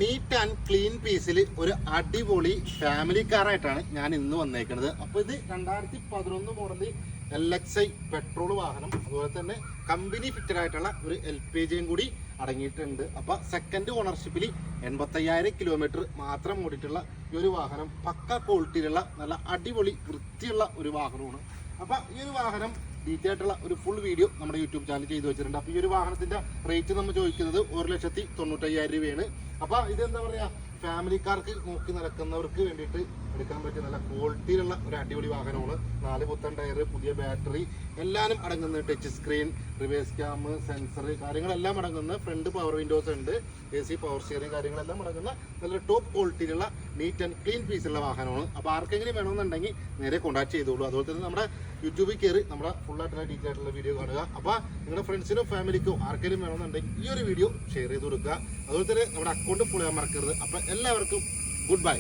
Neat and clean പീസിൽ ഒരു അടിപൊളി ഫാമിലി കാറായിട്ടാണ് ഞാൻ ഇന്ന് വന്നേക്കുന്നത്. അപ്പോൾ ഇത് 2011 മോഡൽ LXI പെട്രോൾ വാഹനം, അതുപോലെ തന്നെ കമ്പനി ഫിറ്റഡ് ആയിട്ടുള്ള ഒരു LPGയും കൂടി അടങ്ങിയിട്ടുണ്ട്. അപ്പോൾ സെക്കൻഡ് ഓണർഷിപ്പിൽ 85,000 കിലോമീറ്റർ മാത്രം ഓടിയിട്ടുള്ള ഈ ഒരു വാഹനം പക്ക ക്വാളിറ്റിയിലുള്ള നല്ല അടിപൊളി വൃത്തിയുള്ള ഒരു വാഹനമാണ്. അപ്പോൾ ഈ ഒരു വാഹനം ഡീറ്റെയിൽ ആയിട്ടുള്ള ഒരു ഫുൾ വീഡിയോ നമ്മുടെ യൂട്യൂബ് ചാനൽ ചെയ്തു വെച്ചിട്ടുണ്ട്. അപ്പോൾ ഈ ഒരു വാഹനത്തിന്റെ റേറ്റ് നമ്മൾ ചോദിക്കുന്നത് 1,95,000 രൂപയാണ്. അപ്പോൾ ഇതെന്താ പറയുക, ഫാമിലിക്കാർക്ക് നോക്കി നടക്കുന്നവർക്ക് വേണ്ടിയിട്ട് എടുക്കാൻ പറ്റിയ നല്ല ക്വാളിറ്റിയിലുള്ള ഒരു അടിപൊളി വാഹനമാണ്. 4 പുത്തൻ ടയർ, പുതിയ ബാറ്ററി എല്ലാം അടങ്ങുന്ന touch screen, reverse cam, sensor കാര്യങ്ങളെല്ലാം അടങ്ങുന്ന, ഫ്രണ്ട് പവർ വിൻഡോസ് ഉണ്ട്, AC പവർ സ്റ്റിയറിംഗ് കാര്യങ്ങളെല്ലാം അടങ്ങുന്ന നല്ല ടോപ്പ് ക്വാളിറ്റിയിലുള്ള നീറ്റ് ആൻഡ് ക്ലീൻ പീസുള്ള വാഹനമാണ്. അപ്പോൾ ആർക്കെങ്കിലും വേണമെന്നുണ്ടെങ്കിൽ നേരെ കോൺടാക്ട് ചെയ്തോളൂ. അതുപോലെ തന്നെ നമ്മുടെ യൂട്യൂബിൽ കയറി നമ്മുടെ ഫുള്ളായിട്ടുള്ള ഡീറ്റെയിൽ ആയിട്ടുള്ള വീഡിയോ കാണുക. അപ്പോൾ നിങ്ങളുടെ ഫ്രണ്ട്സിനും ഫാമിലിക്കോ ആർക്കെങ്കിലും വേണമെന്നുണ്ടെങ്കിൽ ഈ ഒരു വീഡിയോ ഷെയർ ചെയ്ത് കൊടുക്കുക. അതുപോലെ തന്നെ നമ്മുടെ അക്കൗണ്ട് ഫോളോ ചെയ്യാൻ മറക്കരുത്. അപ്പോൾ എല്ലാവർക്കും ഗുഡ് ബൈ.